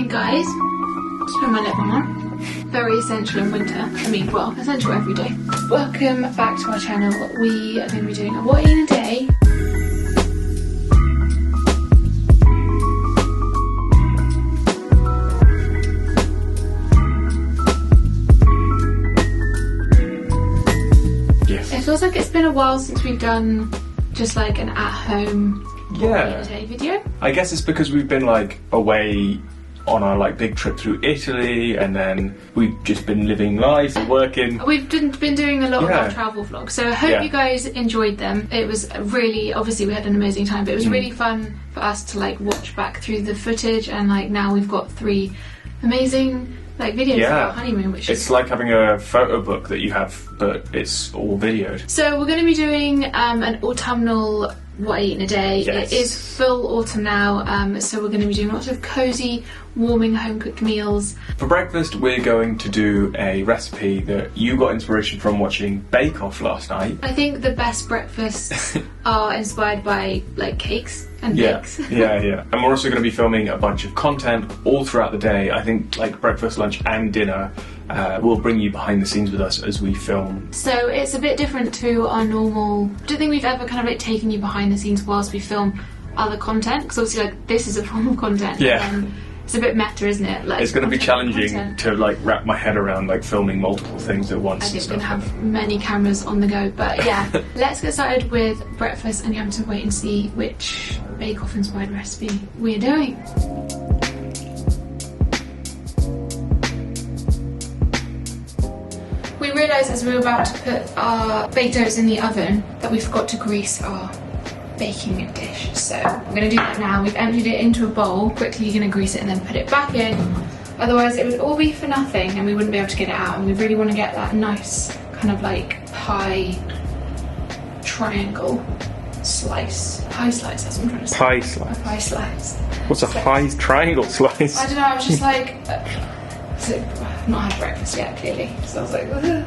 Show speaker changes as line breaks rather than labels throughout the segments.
Hi guys, just put my lip balm on. Very essential in winter. I mean, well, essential every day. Welcome back to our channel. We are going to be doing a what in a day.
Yes.
It feels like it's been a while since we've done just like an at-home what in a day video.
I guess it's because we've been like away on our like big trip through Italy, and then we've just been living life and working.
We've been doing a lot of our travel vlogs, so I hope you guys enjoyed them. It was really, obviously we had an amazing time, but it was really fun for us to like watch back through the footage, and like now we've got 3 amazing like videos of our honeymoon, which is
like having a photo book that you have, but it's all videoed.
So we're going to be doing an autumnal what I eat in a day.
Yes.
It is full autumn now, so we're going to be doing lots of cosy, warming home-cooked meals.
For breakfast, we're going to do a recipe that you got inspiration from watching Bake Off last night.
I think the best breakfasts are inspired by like cakes and bakes.
Yeah. And we're also going to be filming a bunch of content all throughout the day. I think like breakfast, lunch and dinner. We'll bring you behind the scenes with us as we film.
So it's a bit different to our normal. I don't think we've ever kind of like taken you behind the scenes whilst we film other content, because obviously like this is a form of content. And it's a bit meta, isn't it? Like,
it's going to be challenging to like wrap my head around like filming multiple things at once.
I think we're going to have many cameras on the go, but yeah. Let's get started with breakfast, and you have to wait and see which Bake Off inspired recipe we're doing. We realised as we were about to put our baked oats in the oven that we forgot to grease our baking dish. So we're going to do that now. We've emptied it into a bowl. Quickly you're going to grease it and then put it back in. Otherwise it would all be for nothing and we wouldn't be able to get it out. And we really want to get that nice kind of like pie triangle slice. Pie slice, that's what I'm trying to say.
Pie slice.
A pie slice.
What's a pie triangle slice?
I don't know, I was just like... I've not had breakfast yet, clearly. So I was like, ugh.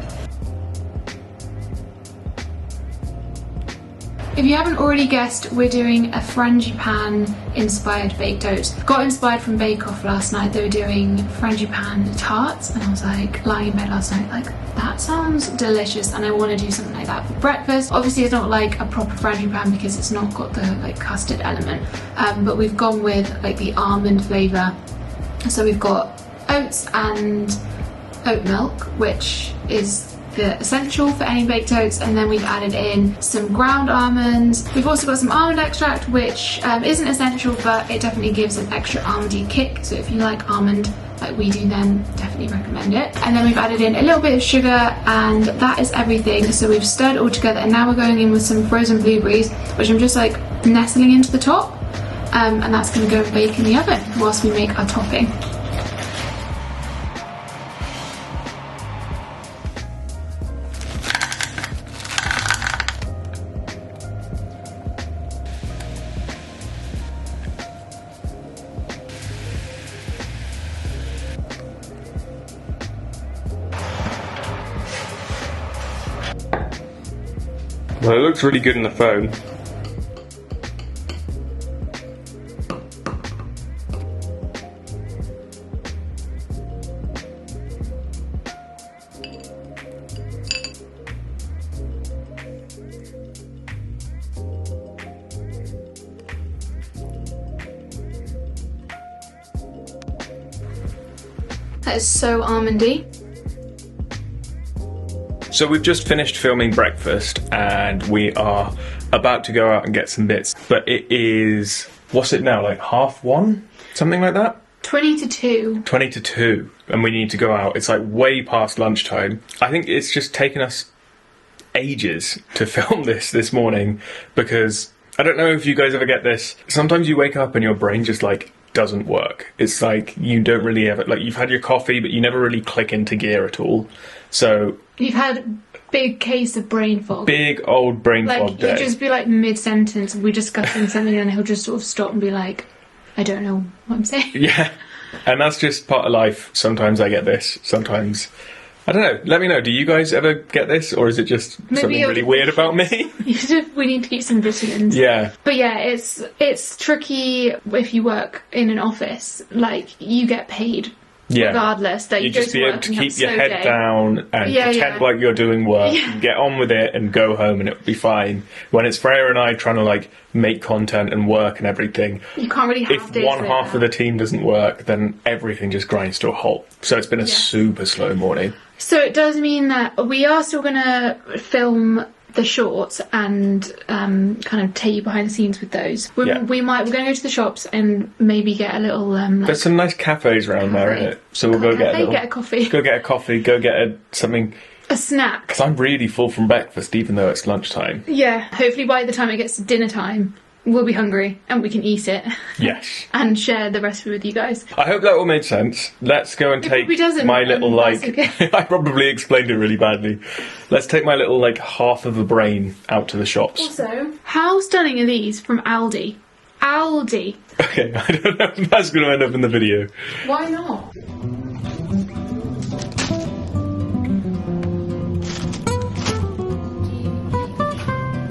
If you haven't already guessed, we're doing a Frangipane inspired baked oats. Got inspired from Bake Off last night. They were doing Frangipane tarts, and I was like, lying in bed last night, like, that sounds delicious, and I want to do something like that for breakfast. Obviously, it's not like a proper Frangipane because it's not got the like custard element, but we've gone with like the almond flavour. So we've got oats and oat milk, which is the essential for any baked oats, and then we've added in some ground almonds. We've also got some almond extract, which isn't essential, but it definitely gives an extra almondy kick. So if you like almond like we do, then definitely recommend it. And then we've added in a little bit of sugar, and that is everything. So we've stirred it all together, and now we're going in with some frozen blueberries, which I'm just like nestling into the top, and that's going to go and bake in the oven whilst we make our topping.
Well, it looks really good in the phone.
That is so almondy.
So we've just finished filming breakfast and we are about to go out and get some bits, but it is, what's it now, like 1:30? Something like that?
20 to 2.
20 to 2, and we need to go out. It's like way past lunchtime. I think it's just taken us ages to film this morning, because I don't know if you guys ever get this. Sometimes you wake up and your brain just like doesn't work. It's like you don't really ever, like you've had your coffee but you never really click into gear at all. So
you've had a big case of brain fog.
Big old brain fog day.
Like you just be like mid-sentence and we're discussing something and he'll just sort of stop and be like, I don't know what I'm saying.
Yeah, and that's just part of life. Sometimes I get this, sometimes I don't know. Let me know. Do you guys ever get this, or is it just something really weird about me?
We need to keep some vitamins.
Yeah.
But yeah, it's tricky if you work in an office. Like, you get paid regardless. That
you just be able to keep your head down and pretend like you're doing work, and get on with it and go home and it'll be fine. When it's Freya and I trying to like make content and work and everything,
you can't really have
if one half of the team doesn't work, then everything just grinds to a halt. So it's been a super slow morning. So
it does mean that we are still going to film the shorts and kind of take you behind the scenes with those. We're going to go to the shops and maybe get a little...
There's some nice cafes around there, isn't it? So we'll go get
a coffee.
Go get a coffee, go get something...
A snack.
Because I'm really full from breakfast, even though it's lunchtime.
Yeah, hopefully by the time it gets to dinner time, we'll be hungry and we can eat it.
Yes.
And share the recipe with you guys.
I hope that all made sense. Let's go and take my little, like... Okay. I probably explained it really badly. Let's take my little, like, half of a brain out to the shops.
Also, how stunning are these from Aldi? Aldi.
Okay, I don't know if that's going to end up in the video.
Why not?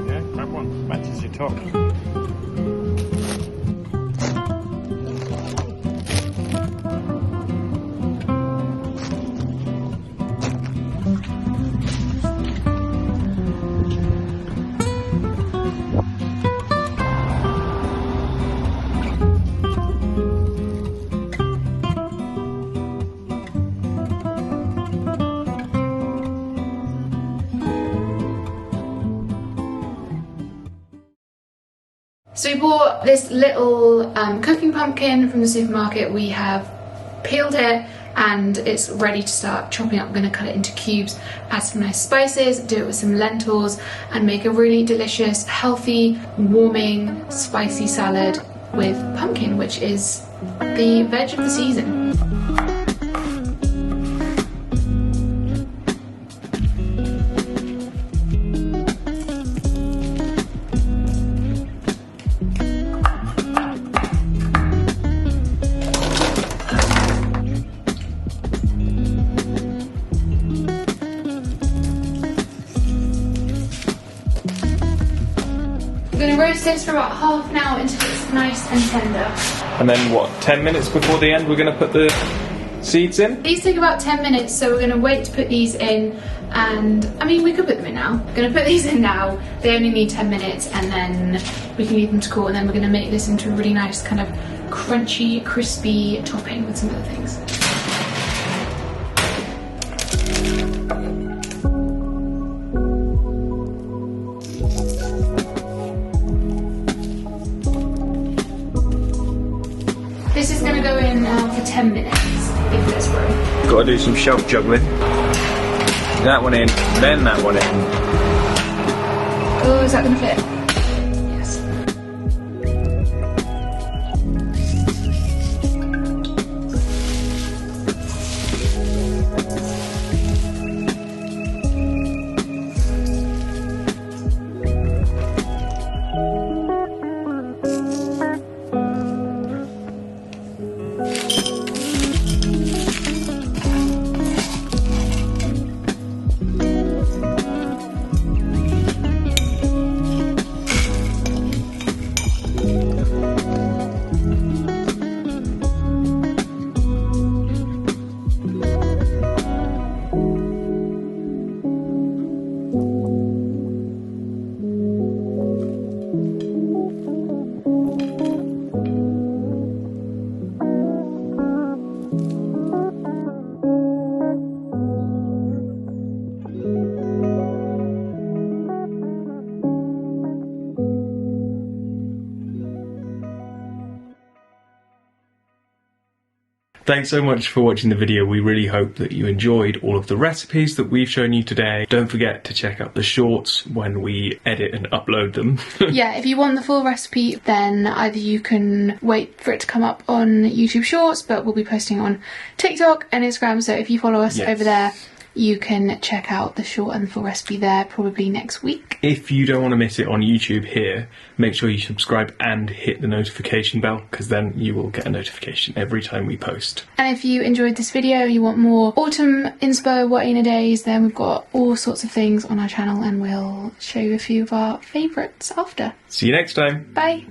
Yeah, that one matches your top.
So we bought this little cooking pumpkin from the supermarket. We have peeled it and it's ready to start chopping up. I'm going to cut it into cubes, add some nice spices, do it with some lentils and make a really delicious, healthy, warming, spicy salad with pumpkin, which is the veg of the season. We're going to roast this for about half an hour until it's nice and tender.
And then what, 10 minutes before the end we're going to put the seeds in?
These take about 10 minutes, so we're going to wait to put these in, and I mean we could put them in now. We're going to put these in now, they only need 10 minutes and then we can leave them to cool, and then we're going to make this into a really nice kind of crunchy, crispy topping with some other things. This is going to go in now for 10 minutes, if there's room.
Got to do some shelf juggling. That one in, then that one in.
Oh, is that going to fit? Yes.
Thanks so much for watching the video. We really hope that you enjoyed all of the recipes that we've shown you today. Don't forget to check out the shorts when we edit and upload them.
Yeah, if you want the full recipe, then either you can wait for it to come up on YouTube Shorts, but we'll be posting on TikTok and Instagram, so if you follow us over there, you can check out the short and full recipe there probably next week.
If you don't want to miss it on YouTube here, make sure you subscribe and hit the notification bell, because then you will get a notification every time we post.
And if you enjoyed this video, you want more autumn inspo Waina days, then we've got all sorts of things on our channel and we'll show you a few of our favourites after.
See you next time.
Bye.